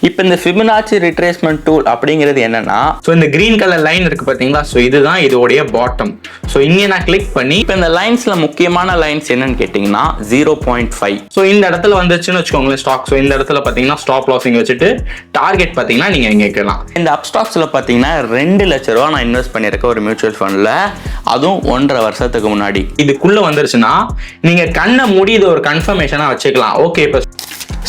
இப்போ இந்த Fibonacci retracement tool அப்படிங்கிறது என்னன்னா, ஸோ இந்த கிரீன் கலர் லைன் இருக்கு பார்த்தீங்களா, ஸோ இதுதான் இதோடைய பாட்டம். ஸோ இங்கே நான் கிளிக் பண்ணி இப்போ இந்த லைன்ஸ்ல முக்கியமான லைன்ஸ் என்னன்னு கேட்டிங்கன்னா 0.5. ஸோ இந்த இடத்துல வந்துச்சுன்னு வச்சுக்கோங்களேன் ஸ்டாக். ஸோ இந்த இடத்துல பார்த்தீங்கன்னா ஸ்டாப் லாஸிங் வச்சுட்டு டார்கெட் பார்த்தீங்கன்னா நீங்கள் இங்கே வைக்கலாம். இந்த அப் ஸ்டாக்ஸில் பார்த்தீங்கன்னா 2 லட்ச ரூபா நான் இன்வெஸ்ட் பண்ணியிருக்கேன் ஒரு மியூச்சுவல் ஃபண்டில், அதுவும் 1.5 வருஷத்துக்கு முன்னாடி. இதுக்குள்ள வந்துருச்சுன்னா நீங்கள் கண்ணை மூடி இது ஒரு கன்ஃபர்மேஷனாக வச்சுக்கலாம். ஓகே, இப்போ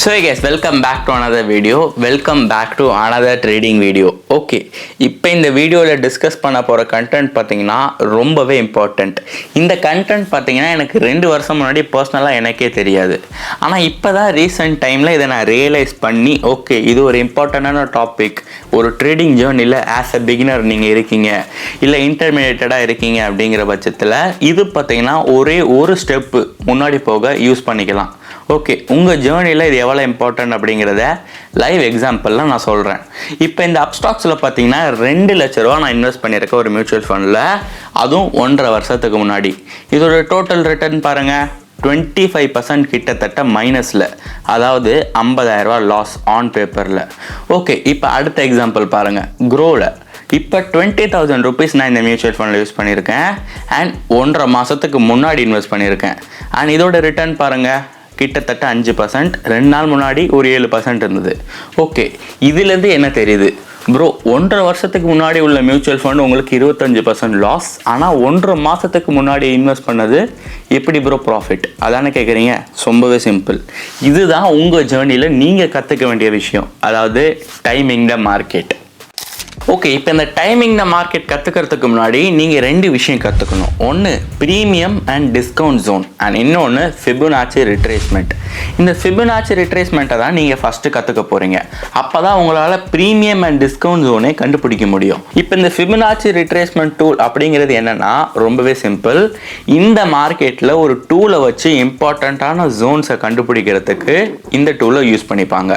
So guys, welcome back to another video. Welcome back to another trading video. Okay, இப்போ இந்த வீடியோவில் டிஸ்கஸ் பண்ண போகிற கண்டென்ட் பார்த்தீங்கன்னா ரொம்பவே இம்பார்ட்டண்ட். இந்த கண்டென்ட் பார்த்தீங்கன்னா எனக்கு 2 வருஷம் முன்னாடி பர்சனலாக எனக்கே தெரியாது. ஆனால் இப்போ தான் ரீசெண்ட் டைமில் இதை நான் ரியலைஸ் பண்ணி ஓகே இது ஒரு இம்பார்ட்டண்டான டாபிக். ஒரு ட்ரேடிங் ஜேர்னியில் ஆஸ் அ பிகினர் நீங்கள் இருக்கீங்க, இல்லை இன்டர்மீடியேட்டடாக இருக்கீங்க அப்படிங்கிற பட்சத்தில் இது பார்த்தீங்கன்னா ஒரே ஒரு ஸ்டெப்பு முன்னாடி போக யூஸ் பண்ணிக்கலாம். ஓகே, உங்கள் ஜேர்னியில் இது எவ்வளோ இம்பார்ட்டன்ட் அப்படிங்கிறத லைவ் எக்ஸாம்பிளில் நான் சொல்கிறேன். இப்போ இந்த அப்ஸ்டாக்ஸில் பார்த்தீங்கன்னா 2 லட்ச ரூபா நான் இன்வெஸ்ட் பண்ணியிருக்கேன் ஒரு மியூச்சுவல் ஃபண்டில், அதுவும் 1.5 வருஷத்துக்கு முன்னாடி. இதோட டோட்டல் ரிட்டர்ன் பாருங்கள் 25% கிட்டத்தட்ட மைனஸில், அதாவது 50,000 ரூபா லாஸ் ஆன் பேப்பரில். ஓகே, இப்போ அடுத்த எக்ஸாம்பிள் பாருங்கள். க்ரோவில் இப்போ 20,000 ருபீஸ் நான் இந்த மியூச்சுவல் ஃபண்டில் யூஸ் பண்ணியிருக்கேன் அண்ட் 1.5 மாதத்துக்கு முன்னாடி இன்வெஸ்ட் பண்ணியிருக்கேன். அண்ட் இதோட ரிட்டர்ன் பாருங்கள் கிட்டத்தட்ட 5%, 2 நாள் முன்னாடி ஒரு 7% இருந்தது. ஓகே, இதுலேருந்து என்ன தெரியுது ப்ரோ, 1.5 வருஷத்துக்கு முன்னாடி உள்ள மியூச்சுவல் ஃபண்ட் உங்களுக்கு 25% லாஸ், ஆனால் 1.5 மாதத்துக்கு முன்னாடி இன்வெஸ்ட் பண்ணது எப்படி ப்ரோ ப்ராஃபிட்? அதானே கேட்குறீங்க. ரொம்பவே சிம்பிள். இதுதான் உங்கள் ஜேர்னியில் நீங்கள் கற்றுக்க வேண்டிய விஷயம், அதாவது டைமிங் த மார்க்கெட். ஓகே, இப்போ இந்த டைமிங் த மார்க்கெட் கற்றுக்கிறதுக்கு முன்னாடி நீங்கள் 2 விஷயம் கற்றுக்கணும். ஒன்று premium and discount zone, and இன்னொன்று ஃபிபனாச்சி ரிட்ரேஸ்மெண்ட். இந்த ஃபிபனாச்சி ரிட்ரேஸ்மெண்ட்டை தான் நீங்கள் ஃபஸ்ட்டு கற்றுக்க போகிறீங்க. அப்போ தான் உங்களால் ப்ரீமியம் அண்ட் டிஸ்கவுண்ட் ஜோனே கண்டுபிடிக்க முடியும். இப்போ இந்த ஃபிபனாச்சி ரிட்ரேஸ்மெண்ட் டூல் அப்படிங்கிறது என்னென்னா ரொம்பவே சிம்பிள். இந்த மார்க்கெட்டில் ஒரு டூலை வச்சு இம்பார்ட்டண்ட்டான ஜோன்ஸை கண்டுபிடிக்கிறதுக்கு இந்த டூலை யூஸ் பண்ணிப்பாங்க.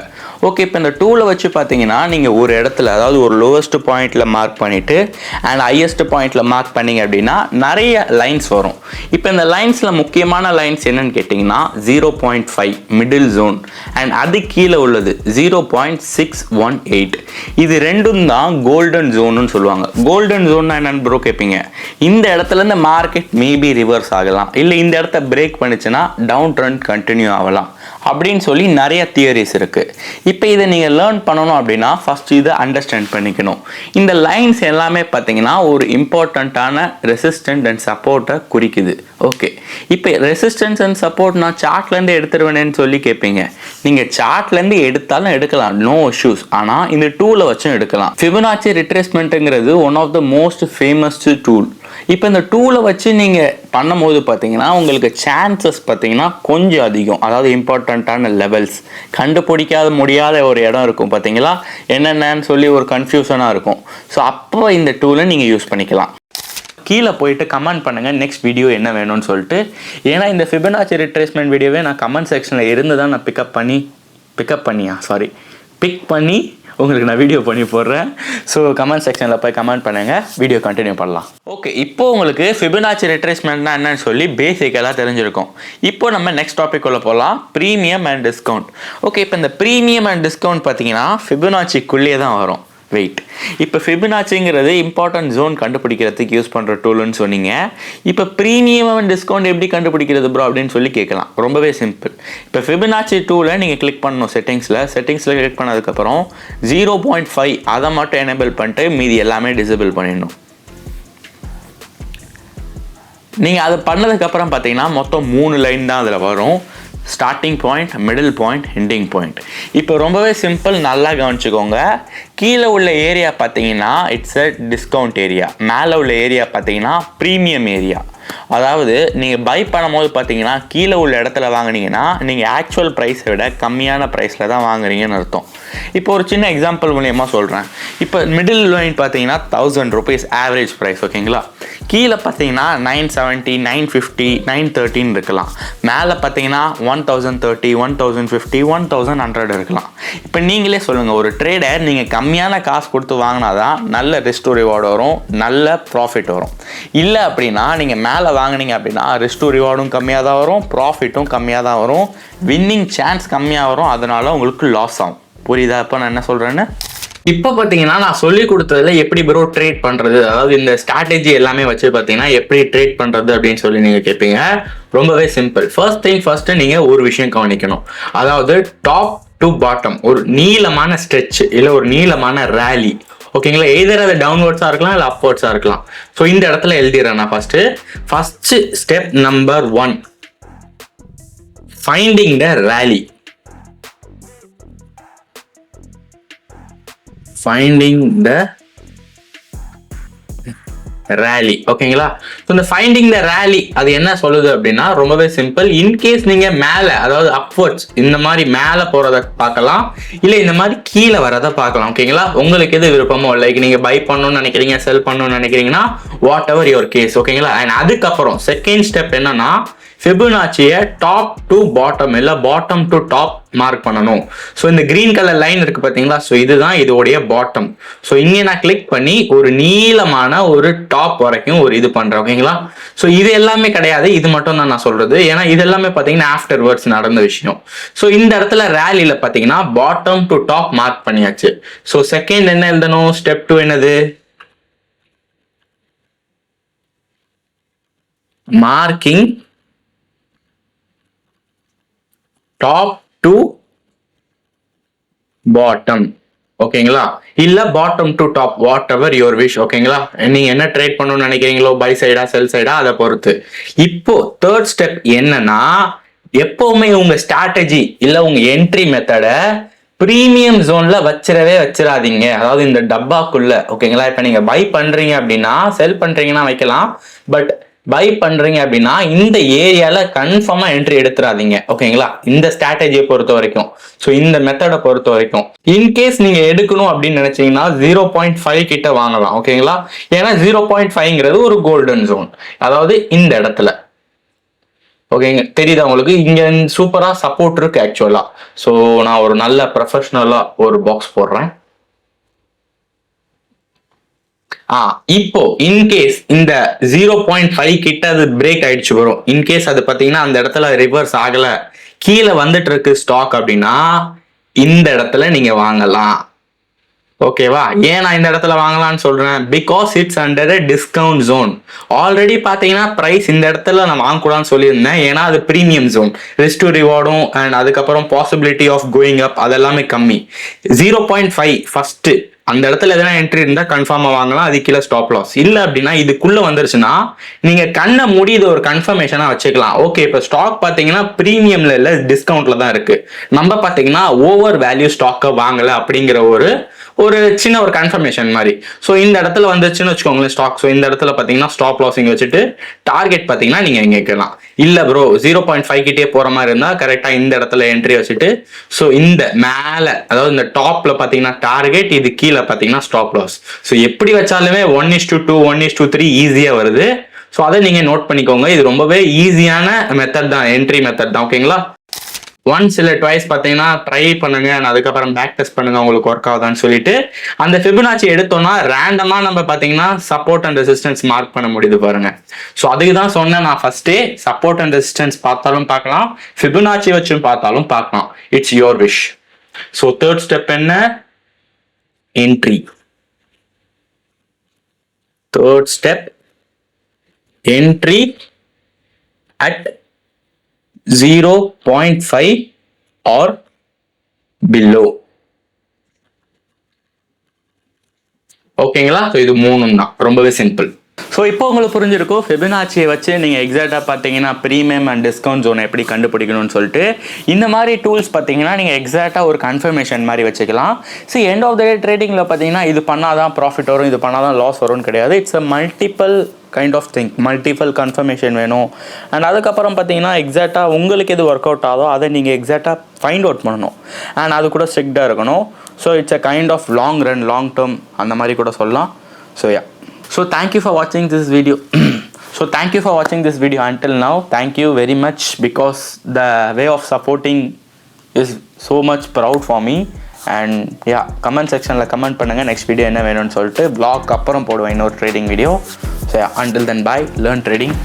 ஓகே, இப்போ இந்த டூலை வச்சு பார்த்தீங்கன்னா நீங்கள் ஒரு இடத்துல, அதாவது ஒரு லோவஸ்ட் பாயிண்டில் மார்க் பண்ணிவிட்டு அண்ட் ஹையஸ்ட் பாயிண்டில் மார்க் பண்ணிங்க அப்படின்னா நிறைய லைன்ஸ் வரும். இப்போ இந்த லைன்ஸில் முக்கியமான லைன்ஸ் என்னன்னு கேட்டிங்கன்னா 0.5 மிடில் ஜோன் அண்ட் அது கீழே உள்ளது 0.618. இது ரெண்டும் தான் கோல்டன் ஜோன்னு சொல்லுவாங்க. கோல்டன் ஜோன்னா என்னன்னு ப்ரோ கேட்பீங்க. இந்த இடத்துலேருந்து மார்க்கெட் மேபி ரிவர்ஸ் ஆகலாம், இல்லை இந்த இடத்த பிரேக் பண்ணிச்சுன்னா டவுன் ட்ரெண்ட் கண்டினியூ ஆகலாம் அப்படின்னு சொல்லி நிறைய தியரிஸ் இருக்குது. இப்போ இதை நீங்கள் லேர்ன் பண்ணணும் அப்படின்னா ஃபஸ்ட் இதை அண்டர்ஸ்டாண்ட் பண்ணிக்கணும். இந்த லைன்ஸ் எல்லாமே பார்த்தீங்கன்னா ஒரு இம்பார்ட்டண்ட்டான ரெசிஸ்டன்ட் அண்ட் சப்போர்ட்டை குறிக்குது. ஓகே, இப்போ ரெசிஸ்டன்ஸ் அண்ட் சப்போர்ட் நான் சார்ட்லேருந்து எடுத்துருவேனேன்னு சொல்லி கேட்பீங்க. நீங்கள் சார்ட்லேருந்து எடுத்தாலும் எடுக்கலாம், நோ இஷ்யூஸ். ஆனால் இந்த டூலை வச்சும் எடுக்கலாம். ஃபிபனாச்சி ரிட்ரேஸ்மெண்ட்டுங்கிறது one of the most famous tool. இப்போ இந்த டூலை வச்சு நீங்கள் பண்ணும்போது பார்த்தீங்கன்னா உங்களுக்கு சான்சஸ் பார்த்தீங்கன்னா கொஞ்சம் அதிகம், அதாவது இம்பார்ட்டண்ட்டான லெவல்ஸ் கண்டுபிடிக்காத முடியாத ஒரு இடம் இருக்கும் பார்த்தீங்களா, என்னென்னு சொல்லி ஒரு கன்ஃபியூஷனாக இருக்கும். ஸோ அப்போ இந்த டூலை நீங்கள் யூஸ் பண்ணிக்கலாம். கீழே போயிட்டு கமெண்ட் பண்ணுங்கள் நெக்ஸ்ட் வீடியோ என்ன வேணும்னு சொல்லிட்டு. ஏன்னா இந்த ஃபிபனாச்சி ரிட்ரேஸ்மெண்ட் வீடியோவே நான் கமெண்ட் செக்ஷனில் இருந்து தான் நான் பிக் பண்ணி உங்களுக்கு நான் வீடியோ பண்ணி போடுறேன். ஸோ கமெண்ட் செக்ஷனில் போய் கமெண்ட் பண்ணுங்கள், வீடியோ கண்டினியூ பண்ணலாம். ஓகே, இப்போ உங்களுக்கு ஃபிபனாச்சி ரிட்ரேஸ்மெண்ட்னா என்னன்னு சொல்லி பேசிக்கெல்லாம் தெரிஞ்சிருக்கும். இப்போ நம்ம நெக்ஸ்ட் டாபிக் உள்ள போகலாம், ப்ரீமியம் அண்ட் டிஸ்கவுண்ட். ஓகே, இப்போ இந்த ப்ரீமியம் அண்ட் டிஸ்கவுண்ட் பார்த்தீங்கன்னா ஃபிபனாச்சிக்குள்ளேயே தான் வரும். வெயிட், இப்போ ஃபிபனாச்சிங்கிறது இம்பார்ட்டன்ட் ஜோன் கண்டுபிடிக்கிறதுக்கு யூஸ் பண்ணுற டூல்னு சொன்னீங்க. இப்போ ப்ரீமியம் அண்ட் டிஸ்கவுண்ட் எப்படி கண்டுபிடிக்கிறது ப்ரோ அப்படின்னு சொல்லி கேட்கலாம். ரொம்பவே சிம்பிள். இப்போ ஃபிபனாச்சி டூலை நீங்கள் கிளிக் பண்ணணும் செட்டிங்ஸில் கிளிக் பண்ணதுக்கப்புறம் 0.5 அதை மட்டும் எனேபிள் பண்ணிட்டு மீதி எல்லாமே டிசேபிள் பண்ணிடணும். நீங்கள் அது பண்ணதுக்கப்புறம் பார்த்தீங்கன்னா மொத்தம் 3 லைன் தான் அதில் வரும். Starting point, middle point, ending point. இப்போ ரொம்பவே சிம்பிள், நல்லா கவனிச்சுக்கோங்க. கீழே உள்ள ஏரியா பார்த்தீங்கன்னா இட்ஸ் அ டிஸ்கவுண்ட் ஏரியா, மேலே உள்ள ஏரியா பார்த்தீங்கன்னா ப்ரீமியம் ஏரியா. அதாவது நீங்கள் பை பண்ணும்போது பார்த்தீங்கன்னா கீழே உள்ள இடத்துல வாங்கினீங்கன்னா நீங்கள் ஆக்சுவல் ப்ரைஸை விட கம்மியான ப்ரைஸில் தான் வாங்குறீங்கன்னு அர்த்தம். இப்போ ஒரு சின்ன எக்ஸாம்பிள் மூலியமாக சொல்கிறேன். இப்போ மிடில் லைன் பார்த்தீங்கன்னா 1000 ருபீஸ் ஆவரேஜ் ப்ரைஸ், ஓகேங்களா. கீழே பார்த்தீங்கன்னா 970, 950, 913 இருக்கலாம். மேலே பார்த்தீங்கன்னா 1030, 1050, 1100 இருக்கலாம். இப்போ நீங்களே சொல்லுங்கள், ஒரு ட்ரேடர் நீங்கள் கம்மியான காசு கொடுத்து வாங்கினா தான் நல்ல ரிஸ்க் டு ரிவார்டு வரும், நல்ல ப்ராஃபிட் வரும். இல்லை அப்படின்னா நீங்கள் மேலே வாங்கினீங்க அப்படின்னா ரிஸ்க் டு ரிவார்டும் கம்மியாக தான் வரும், ப்ராஃபிட்டும் கம்மியாக தான் வரும், வின்னிங் சான்ஸ் கம்மியாக வரும், அதனால் உங்களுக்கு லாஸ் ஆகும். புரியுதா இப்போ நான் என்ன சொல்கிறேன்னு? இப்போ பார்த்தீங்கன்னா நான் சொல்லி கொடுத்ததுல எப்படி ப்ரோ ட்ரேட் பண்ணுறது, அதாவது இந்த ஸ்ட்ராட்டஜி எல்லாமே வச்சு பார்த்தீங்கன்னா எப்படி ட்ரேட் பண்ணுறது அப்படின்னு சொல்லி நீங்கள் கேட்பீங்க. ரொம்பவே சிம்பிள். ஃபர்ஸ்ட்டு நீங்கள் ஒரு விஷயம் கவனிக்கணும். அதாவது டாப் டு பாட்டம் ஒரு நீளமான ஸ்ட்ரெச் இல்லை ஒரு நீளமான ரேலி, ஓகேங்களா? எய்தர் அது டவுன்வர்ட்ஸாக இருக்கலாம் இல்லை அப்வர்ட்ஸாக இருக்கலாம். ஸோ இந்த இடத்துல எழுதிடுறேன் நான் first step number 1, finding the rally. ஓகேங்களா? இந்த ஃபைண்டிங் த ரேலி அது என்ன சொல்லுது அப்படின்னா ரொம்பவே சிம்பிள். இன்கேஸ் நீங்க மேல, அதாவது அப்வர்ட்ஸ் இந்த மாதிரி மேல போறத பார்க்கலாம், இல்ல இந்த மாதிரி கீழே வரத பார்க்கலாம். ஓகேங்களா? உங்களுக்கு எது விருப்பமோ, லைக் நீங்க பை பண்ணணும்னு நினைக்கிறீங்க, செல் பண்ணணும்னு நினைக்கிறீங்கன்னா வாட் எவர் யுவர் கேஸ். ஓகேங்களா? அண்ட் அதுக்கப்புறம் செகண்ட் ஸ்டெப் என்னன்னா ஃபிபொனாச்சியை டாப் டு பாட்டம் இல்லை பாட்டம் டு டாப் மார்க் பண்ணணும். ஸோ இந்த கிரீன் கலர் லைன் இருக்கு பார்த்தீங்களா? ஸோ இதுதான் இதோடைய பாட்டம். ஸோ இங்கே நான் கிளிக் பண்ணி ஒரு நீளமான ஒரு டாப் வரைக்கும் ஒரு இது பண்றேன். ஓகேங்களா? ஸோ இது எல்லாமே கிடையாது, இது மட்டும் தான் நான் சொல்றது. ஏன்னா இது எல்லாமே பார்த்தீங்கன்னா ஆஃப்டர் வேர்ட்ஸ் நடந்த விஷயம். ஸோ இந்த இடத்துல ரேலியில பார்த்தீங்கன்னா பாட்டம் டு டாப் மார்க் பண்ணியாச்சு. ஸோ செகண்ட் என்ன எழுதணும்? ஸ்டெப் 2 என்னது? Marking top to bottom. ஓகேங்களா? இல்ல bottom to top, what ever your wish. ஓகேங்களா? நீங்க என்ன ட்ரேட் பண்ணணும்னு நினைக்கிறீங்களோ, பை சைடா செல் சைடா, அதை பொறுத்து. இப்போ தேர்ட் ஸ்டெப் என்னன்னா, எப்பவுமே உங்க ஸ்ட்ராட்டஜி இல்ல உங்க என்ட்ரி மெத்தட பிரீமியம் ஜோன்ல வச்சிடாதீங்க. அதாவது இந்த டப்பாக்குள்ள. ஓகேங்களா? இப்ப நீங்க பை பண்றீங்க அப்படின்னா, செல் பண்றீங்கன்னா வைக்கலாம், பட் பை பண்றீங்க அப்படின்னா இந்த ஏரியால கன்ஃபார்மா என்ட்ரி எடுத்துறாதீங்க. ஓகேங்களா? இந்த ஸ்ட்ராட்டஜியை பொறுத்த வரைக்கும், ஸோ இந்த மெத்தடை பொறுத்த வரைக்கும் இன்கேஸ் நீங்க எடுக்கணும் அப்படின்னு நினைச்சீங்கன்னா 0.5 கிட்ட வாங்கலாம். ஓகேங்களா? ஏன்னா 0.5ங்கிறது ஒரு கோல்டன் ஜோன், அதாவது இந்த இடத்துல. ஓகேங்க, தெரியுதா உங்களுக்கு? இங்க சூப்பரா சப்போர்ட் இருக்கு ஆக்சுவலா. ஸோ நான் ஒரு நல்ல ப்ரொஃபஷனலா ஒரு பாக்ஸ் போடுறேன். இப்போ இன்கேஸ் இந்த 0.5 கிட்ட அது பிரேக் ஆயிடுச்சு வரும், இன்கேஸ் அது பாத்தீங்கன்னா அந்த இடத்துல ரிவர்ஸ் ஆகல, கீழே வந்துட்டு இருக்கு ஸ்டாக் அப்படின்னா இந்த இடத்துல நீங்க வாங்கலாம். ஓகேவா? ஏன் நான் இந்த இடத்துல வாங்கலாம்னு சொல்றேன்? Because it's under a discount zone. Already பாத்தீங்கன்னா பிரைஸ் இந்த இடத்துல நான் வாங்கக்கூடாதுன்னு சொல்லியிருந்தேன், ஏன்னா அது பிரீமியம் ஜோன். ரிஸ்க் டு ரிவார்டும் அண்ட் அதுக்கப்புறம் பாசிபிலிட்டி ஆஃப் கோயிங் அப் அதெல்லாமே கம்மி. 0.5 ஃபர்ஸ்ட் அந்த இடத்துல எதனா என்ட்ரி இருந்தா கன்ஃபார்மா வாங்கலாம், அது கீழே ஸ்டாப் லாஸ். இல்ல அப்படின்னா இதுக்குள்ள வந்துருச்சுன்னா நீங்க கண்ணை மூடி இது ஒரு கன்ஃபர்மேஷனா வச்சுக்கலாம். ஓகே, இப்ப ஸ்டாக் பாத்தீங்கன்னா பிரீமியம்ல இல்ல டிஸ்கவுண்ட்ல தான் இருக்கு, நம்ம பாத்தீங்கன்னா ஓவர் வேல்யூ ஸ்டாக்கை வாங்கல அப்படிங்கிற ஒரு சின்ன ஒரு கன்ஃபர்மேஷன் மாதிரி. ஸோ இந்த இடத்துல வந்துச்சுன்னு வச்சுக்கோங்களேன் ஸ்டாக். ஸோ இந்த இடத்துல பார்த்தீங்கன்னா ஸ்டாப் லாஸிங் வச்சுட்டு டார்கெட் பார்த்தீங்கன்னா நீங்கள் இங்கே வைக்கலாம். இல்லை ப்ரோ 0.5 கிட்டே போகிற மாதிரி இருந்தால் கரெக்டாக இந்த இடத்துல என்ட்ரி வச்சுட்டு, ஸோ இந்த மேலே அதாவது இந்த டாப்பில் பார்த்தீங்கன்னா டார்கெட், இது கீழே பார்த்தீங்கன்னா ஸ்டாப் லாஸ். ஸோ எப்படி வச்சாலுமே 1:2, 1:3 ஈஸியாக வருது. ஸோ அதை நீங்கள் நோட் பண்ணிக்கோங்க. இது ரொம்பவே ஈஸியான மெத்தட் தான், என்ட்ரி மெத்தட் தான். ஓகேங்களா? ஒன்ஸ் இல்லை ட்வைஸ் பார்த்தீங்கன்னா ட்ரை பண்ணுங்க, அதுக்கப்புறம் பேக் டெஸ்ட் பண்ணுங்க உங்களுக்கு ஒர்க் ஆகுதான்னு சொல்லிட்டு. அந்த ஃபிபொனாச்சி எடுத்தோம்னா ரேண்டமா நம்ம பார்த்தீங்கன்னா சப்போர்ட் அண்ட் ரெசிஸ்டன்ஸ் மார்க் பண்ண முடியுது பாருங்க. ஸோ அதுக்கு தான் சொன்னேன் நான் ஃபர்ஸ்டே, சப்போர்ட் அண்ட் ரெசிஸ்டன்ஸ் பார்த்தாலும் பார்க்கலாம், ஃபிபொனாச்சி வச்சும் பார்த்தாலும் பார்க்கலாம். It's your wish. So third step என்ன? Entry. Third step entry at 0.5 or below. ஓகேங்களா? ஸோ இது 3 தான், ரொம்பவே சிம்பிள். ஸோ இப்போ உங்களுக்கு புரிஞ்சிருக்கும் ஃபிபொனாச்சியை வச்சு நீங்கள் எக்ஸாக்டாக பார்த்தீங்கன்னா ப்ரீமியம் அண்ட் டிஸ்கவுண்ட் ஜோனை எப்படி கண்டுபிடிக்கணும்னு சொல்லிட்டு. இந்த மாதிரி டூல்ஸ் பார்த்தீங்கன்னா நீங்கள் எக்ஸாக்டாக ஒரு கன்ஃபர்மேஷன் மாதிரி வச்சுக்கலாம். ஸோ எண்ட் ஆஃப் த டே ட்ரேடிங்கில் பார்த்தீங்கன்னா இது பண்ணாதான் ப்ராஃபிட் வரும், இது பண்ணாதான் லாஸ் வரும்னு கிடையாது. It's a multiple kind of thing. Multiple confirmation வேணும். அண்ட் அதுக்கப்புறம் பார்த்தீங்கன்னா எக்ஸாக்டாக உங்களுக்கு எது ஒர்க் அவுட் ஆகுதோ அதை நீங்கள் எக்ஸாக்டாக ஃபைண்ட் அவுட் பண்ணணும். அண்ட் அது கூட ஸ்ட்ரிக்டாக இருக்கணும். So it's a kind of long run, long term அந்த மாதிரி கூட சொல்லலாம். So yeah, so thank you for watching this video. So thank you for watching this video until now. Thank you very much, because the way of supporting is so much proud for me. And yeah, comment section la comment பண்ணுங்க next video என்ன வேணும்னு சொல்லிட்டு. vlog அப்புறம் போடுவேன் இன்னொரு trading video. So yeah, until then bye, learn trading.